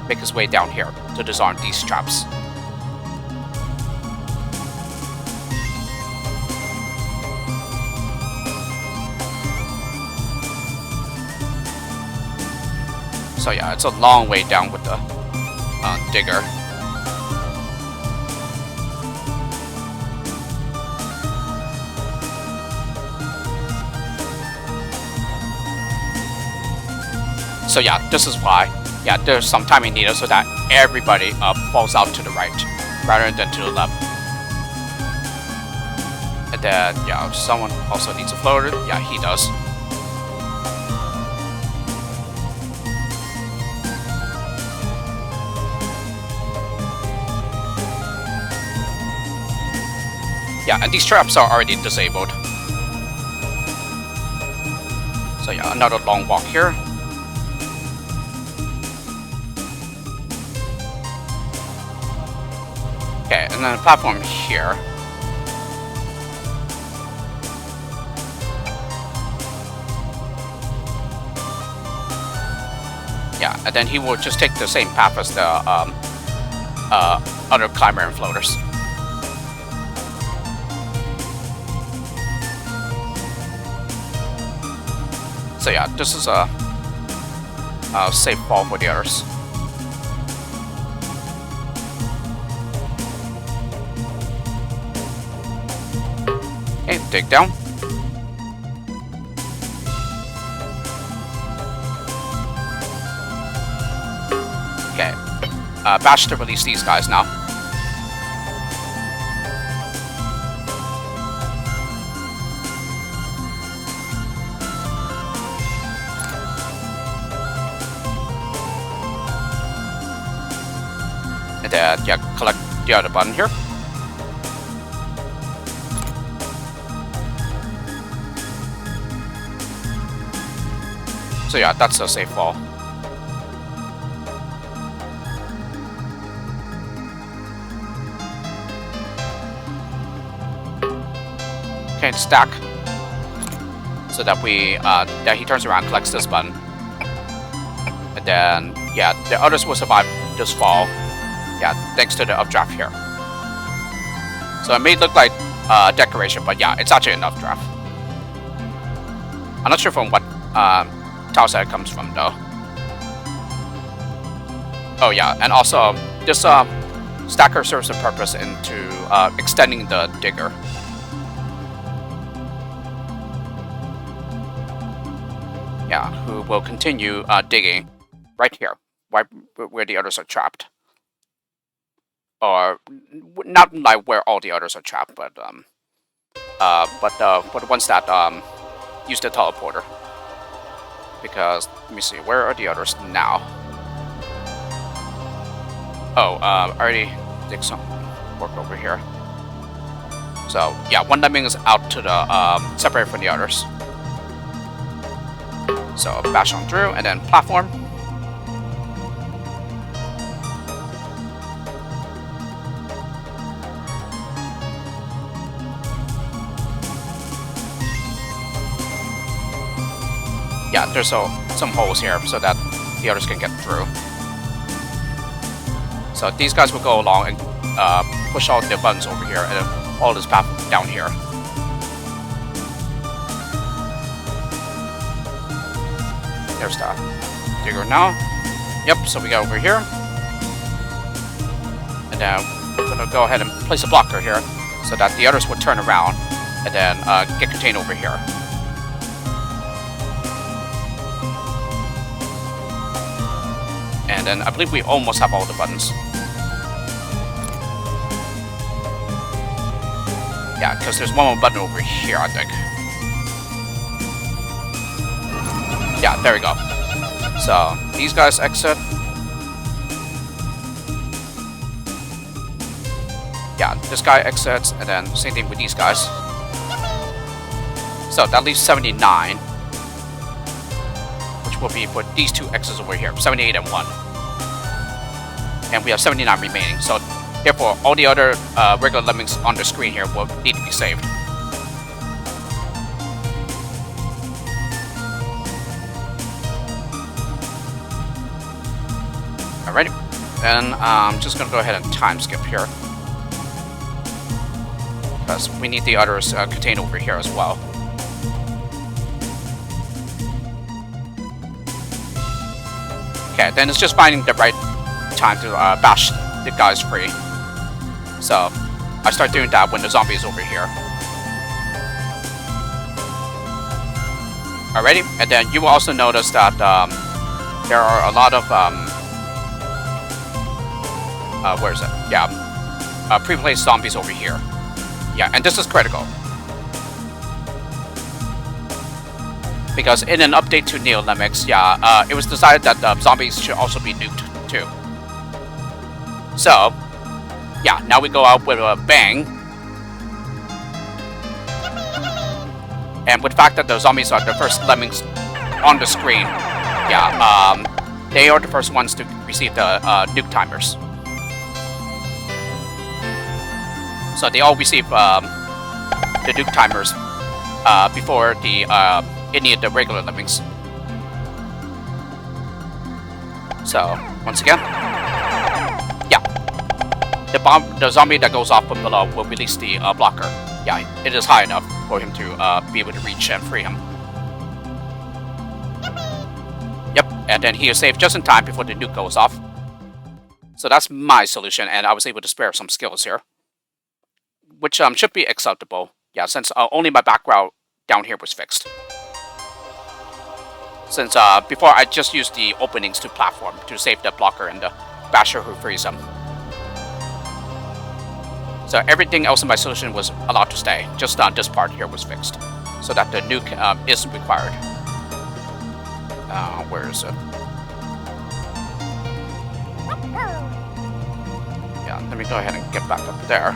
make his way down here to disarm these traps. So yeah, it's a long way down with the digger. So yeah, this is why, yeah, there's some timing needed so that everybody falls out to the right rather than to the left. And then, yeah, someone also needs a floater. Yeah, he does. Yeah, and these traps are already disabled. So yeah, another long walk here. Okay, and then a platform here. Yeah, and then he will just take the same path as the other climber and floaters. So yeah, this is a safe fall for the others. Okay, dig down. Okay, bash to release these guys now. And then, yeah, collect the other button here. So yeah, that's a safe fall. Okay, stack. So that that he turns around, collects this button. And then, yeah, the others will survive this fall. Yeah, thanks to the updraft here. So it may look like decoration, but yeah, it's actually an updraft. I'm not sure from what tile set it comes from though. Oh yeah, and also this stacker serves a purpose into extending the digger. Yeah, who will continue digging right here, right where the others are trapped. Or not like where all the others are trapped, but the ones that use the teleporter. Because let me see, where are the others now? Oh, I already did some work over here. So yeah, one lemming is out to the separated from the others. So bash on through and then platform. Yeah, there's some holes here so that the others can get through. So these guys will go along and push all the buttons over here and then follow this path down here. There's the digger now. Yep, so we go over here. And then we're gonna go ahead and place a blocker here so that the others will turn around and then get contained over here. And then I believe we almost have all the buttons. Yeah, because there's one more button over here, I think. Yeah, there we go. So, these guys exit. Yeah, this guy exits, and then same thing with these guys. So that leaves 79, which will be for these two X's over here, 78 and 1. And we have 79 remaining, so therefore all the other regular lemmings on the screen here will need to be saved. Alrighty, and I'm just gonna go ahead and time skip here, because we need the others contained over here as well. Okay, then it's just finding the right time to bash the guys free. So I start doing that when the zombie is over here. Alrighty, and then you will also notice that there are a lot of where is it? Yeah, pre-placed zombies over here. Yeah, and this is critical, because in an update to Neo Lemmings, yeah, it was decided that zombies should also be nuked too. So, yeah, now we go out with a bang. And with the fact that the zombies are the first lemmings on the screen, yeah, they are the first ones to receive the nuke timers. So they all receive the nuke timers before any of the regular lemmings. So, once again, yeah, the zombie that goes off from below will release the blocker. Yeah, it is high enough for him to be able to reach and free him. Yep, and then he is saved just in time before the nuke goes off. So that's my solution, and I was able to spare some skills here, which should be acceptable. Yeah, since only my background down here was fixed. Since before I just used the openings to platform to save the blocker and the basher who frees him. So everything else in my solution was allowed to stay. Just this part here was fixed, so that the nuke isn't required. Where is it? Yeah, let me go ahead and get back up there.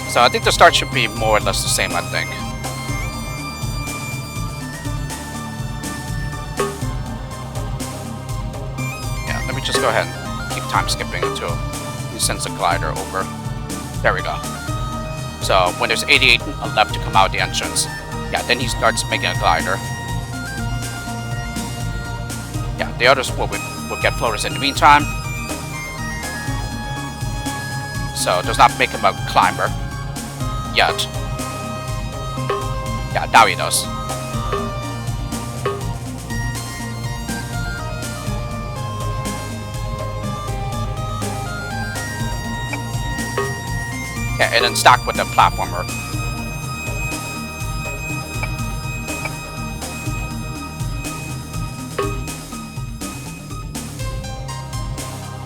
So I think the start should be more or less the same, I think. Yeah, let me just go ahead and keep time skipping until he sends a glider over. There we go. So when there's 88 left to come out the entrance, yeah, then he starts making a glider. Yeah, the others will get floaters in the meantime. So it does not make him a climber yet. Yeah, now he does. Yeah, and then stack with the platformer.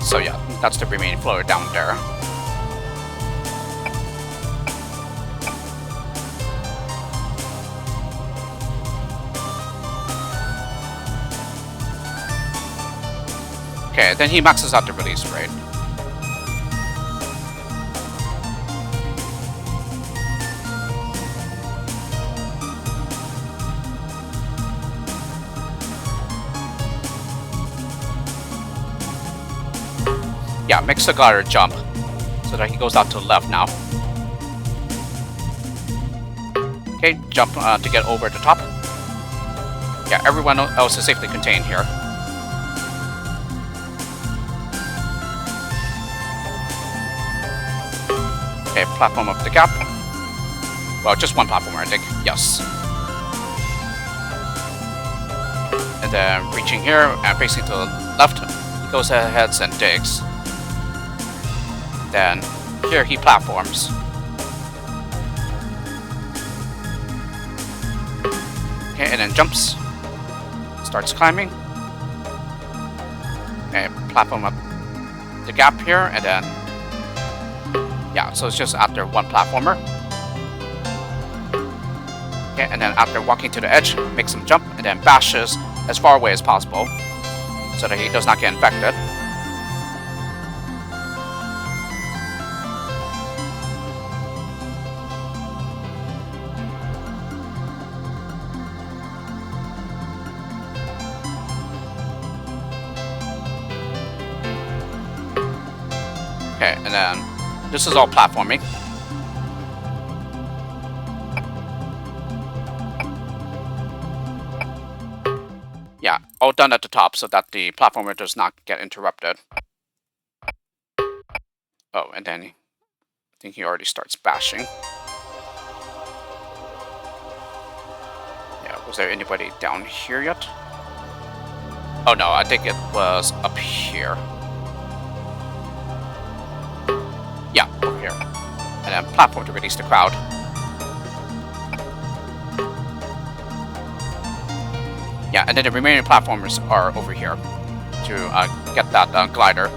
So yeah, that's the remaining floater down there. Okay, then he maxes out the release rate. Yeah, makes the glider jump, so that he goes out to the left now. Okay, jump to get over the top. Yeah, everyone else is safely contained here. Okay, platform up the gap. Well, just one platformer, I think. Yes. And then reaching here and facing to the left, he goes ahead and digs. Then here he platforms. Okay, and then jumps. Starts climbing. Okay, platform up the gap here, and then yeah, so it's just after one platformer. Okay, and then after walking to the edge, makes him jump, and then bashes as far away as possible, so that he does not get infected. Okay, and then this is all platforming. Yeah, all done at the top so that the platformer does not get interrupted. Oh, and then I think he already starts bashing. Yeah, was there anybody down here yet? Oh no, I think it was up here. Yeah, over here. And then platform to release the crowd. Yeah, and then the remaining platformers are over here to get that glider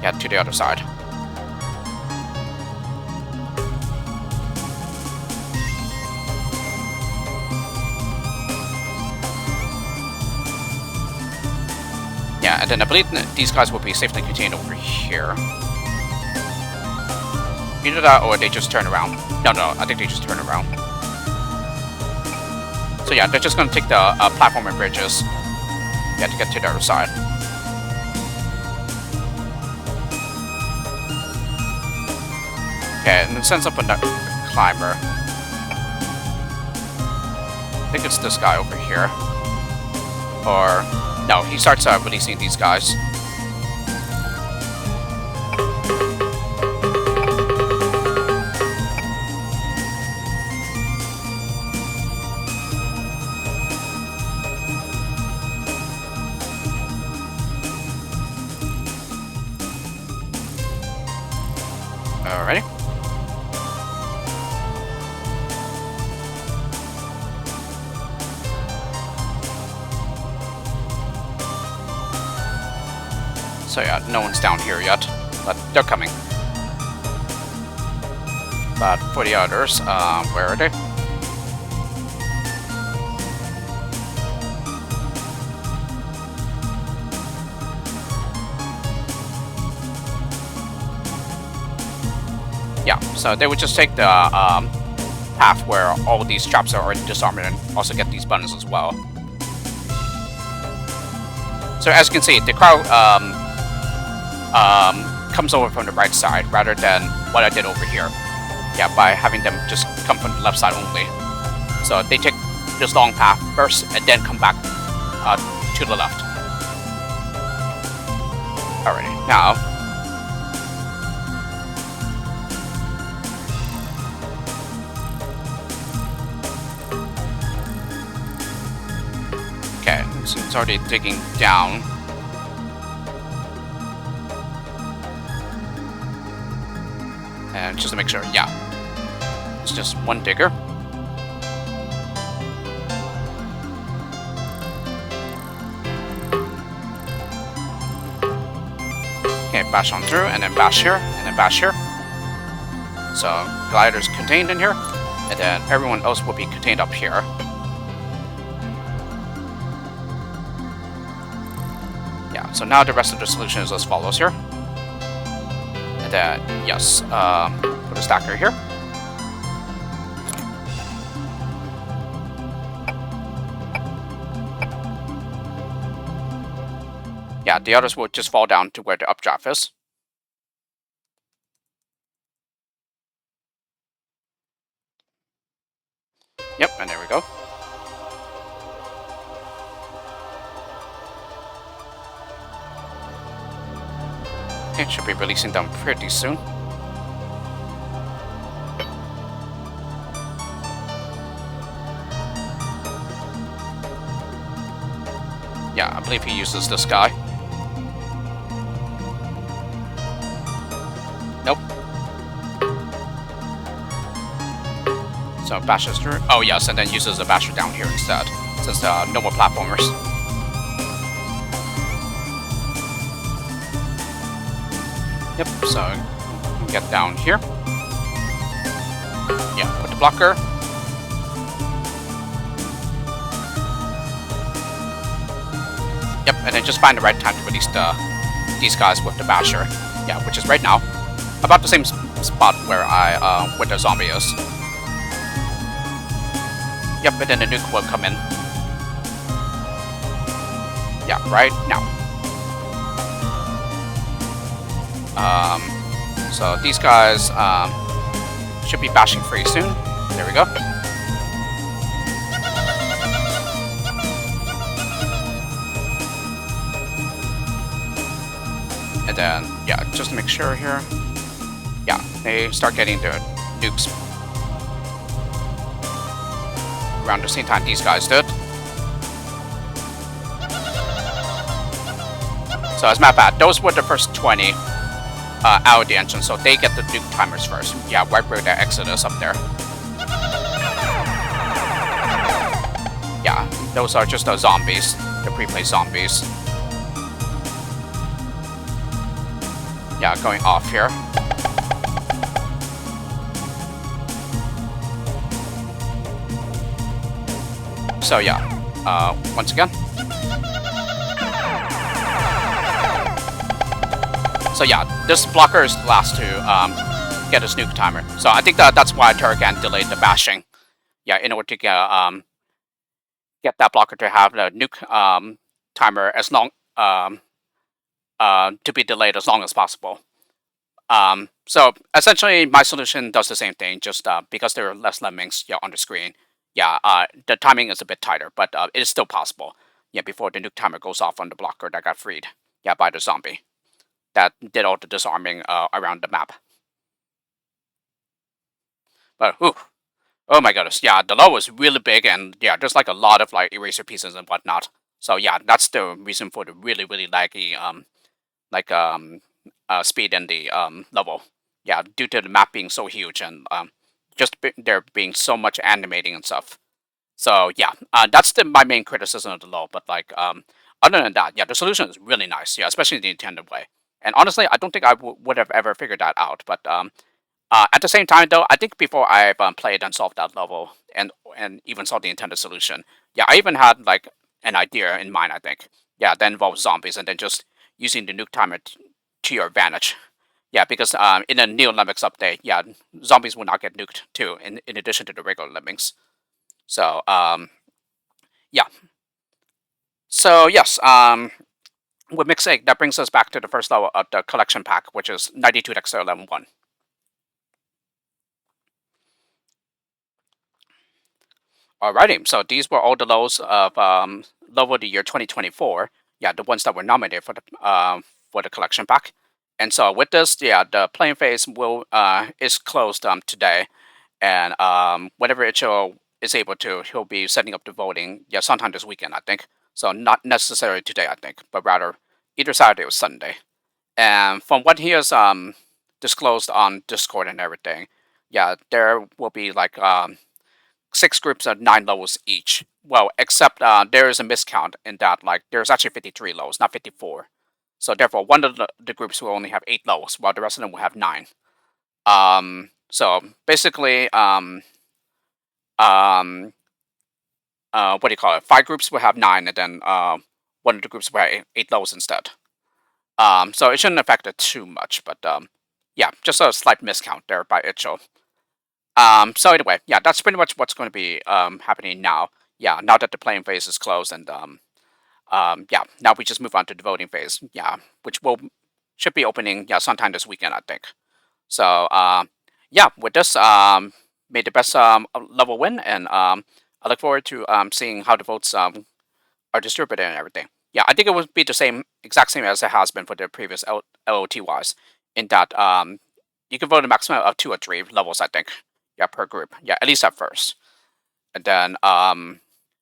to the other side. Yeah, and then I believe these guys will be safely contained over here. Either that or they just turn around. No, I think they just turn around. So yeah, they're just going to take the platform and bridges to get to the other side. Okay, and it sends up a climber. I think it's this guy over here. Or, no, he starts releasing these guys. Alrighty. So yeah, no one's down here yet, but they're coming. But for the others, where are they? Yeah, so they would just take the path where all these traps are already disarmed and also get these buttons as well. So as you can see, the crowd comes over from the right side rather than what I did over here. Yeah, by having them just come from the left side only. So they take this long path first and then come back to the left. Alrighty, now okay, so it's already digging down. And just to make sure, yeah, it's just one digger. Okay, bash on through, and then bash here, and then bash here. So glider's contained in here, and then everyone else will be contained up here. Yeah, so now the rest of the solution is as follows here. And then, yes, put a stacker here. Yeah, the others will just fall down to where the updraft is. Yep, and there we go. Okay, should be releasing them pretty soon. Yeah, I believe he uses this guy. Nope. So bashes through. Oh yes, and then uses the basher down here instead, since no more platformers. Yep, so we can get down here. Yeah, put the blocker. Yep, and then just find the right time to release these guys with the basher. Yeah, which is right now. About the same spot where where the zombie is. Yep, and then the nuke will come in. Yeah, right now. So these guys should be bashing free soon. There we go. And then, yeah, just to make sure here. Yeah, they start getting the nukes around the same time these guys did. So as a matter of fact, those were the first 20 out of the engine, so they get the nuke timers first. Yeah, right where their Exodus up there. Yeah, those are just the zombies, the pre-play zombies. Yeah, going off here. So yeah, once again. So yeah, this blocker is the last to get his nuke timer. So I think that's why Turrican delayed the bashing. Yeah, in order to get that blocker to have the nuke timer as long to be delayed as long as possible. So essentially, my solution does the same thing, just because there are less lemmings on the screen. Yeah, the timing is a bit tighter, but it is still possible. Yeah, before the nuke timer goes off on the blocker that got freed. Yeah, by the zombie that did all the disarming around the map. But oh my goodness, yeah, the low was really big, and yeah, there's like a lot of like eraser pieces and whatnot. So yeah, that's the reason for the really laggy speed in the level. Yeah, due to the map being so huge and just there being so much animating and stuff. So yeah, that's my main criticism of the low. But like other than that, yeah, the solution is really nice. Yeah, especially the intended way. And honestly, I don't think I would have ever figured that out. But at the same time, though, I think before I've played and solved that level and even solved the intended solution, yeah, I even had like an idea in mind. I think, yeah, that involves zombies and then just using the nuke timer to your advantage. Yeah, because in the Neo Lemmings update, yeah, zombies will not get nuked too, in addition to the regular lemmings. So yeah. So yes, with Mix Egg, that brings us back to the first level of the collection pack, which is 92 Dexter Level 1. Alrighty, so these were all the lows of level of the year 2024. Yeah, the ones that were nominated for the collection pack. And so with this, yeah, the playing phase will is closed today, and whenever Icho is able to, he'll be setting up the voting. Yeah, sometime this weekend, I think. So not necessarily today, I think, but rather either Saturday or Sunday. And from what he has disclosed on Discord and everything, yeah, there will be like 6 groups of 9 levels each. Well, except there is a miscount in that, like, there's actually 53 levels, not 54. So therefore, one of the groups will only have 8 levels, while the rest of them will have 9. So basically, what do you call it? 5 groups will have 9, and then one of the groups will have 8 levels instead. So it shouldn't affect it too much, but yeah, just a slight miscount there by Icho. So anyway, yeah, that's pretty much what's going to be happening now. Yeah, now that the playing phase is closed, and yeah, now we just move on to the voting phase. Yeah, which should be opening sometime this weekend, I think. So yeah, with this, may the best level win, and I look forward to seeing how the votes are distributed and everything. Yeah, I think it would be the exact same as it has been for the previous LOTYs, in that you can vote a maximum of 2 or 3 levels, I think. Yeah, per group. Yeah, at least at first, and then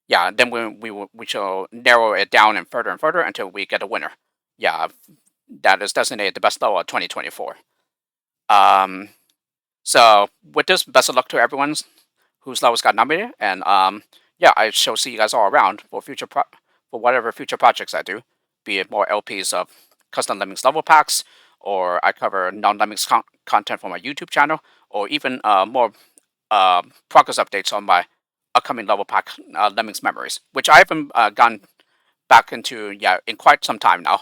yeah, then we shall narrow it down and further until we get a winner. Yeah, that is designated the best level of 2024. So with this, best of luck to everyone whose levels got nominated, and yeah, I shall see you guys all around for for whatever future projects I do, be it more LPs of custom Lemmings level packs, or I cover non-Lemmings content for my YouTube channel, or even more progress updates on my upcoming level pack Lemmings memories, which I haven't gone back into in quite some time now.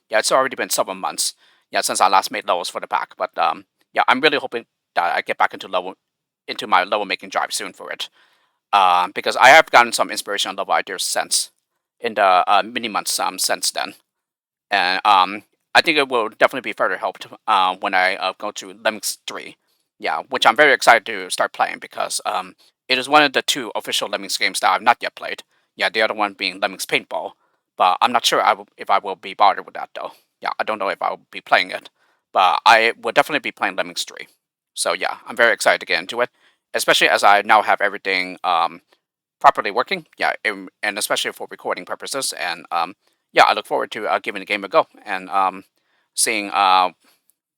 Yeah, it's already been several months since I last made levels for the pack, but yeah, I'm really hoping that I get back into my level making drive soon for it, because I have gotten some inspiration on level ideas since in the mini months since then, and I think it will definitely be further helped when I go to Lemmings 3. Yeah, which I'm very excited to start playing because it is one of the two official Lemmings games that I've not yet played. Yeah, the other one being Lemmings Paintball, but I'm not sure if I will be bothered with that though. Yeah, I don't know if I will be playing it, but I will definitely be playing Lemmings 3. So yeah, I'm very excited to get into it, especially as I now have everything properly working. Yeah, and especially for recording purposes. And yeah, I look forward to giving the game a go and seeing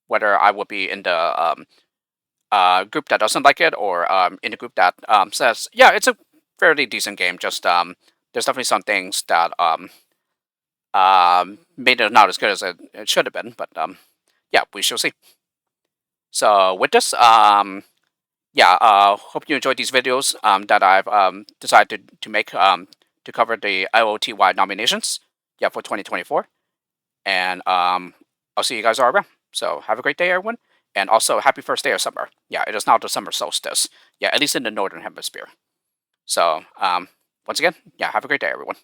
whether I will be in the group that doesn't like it or in the group that says, yeah, it's a fairly decent game. Just there's definitely some things that made it not as good as it should have been. But yeah, we shall see. So with this, yeah, hope you enjoyed these videos that I've decided to make to cover the LOTY nominations, yeah, for 2024. And I'll see you guys all around. So have a great day, everyone. And also, happy first day of summer. Yeah, it is now the summer solstice. Yeah, at least in the northern hemisphere. So once again, yeah, have a great day, everyone.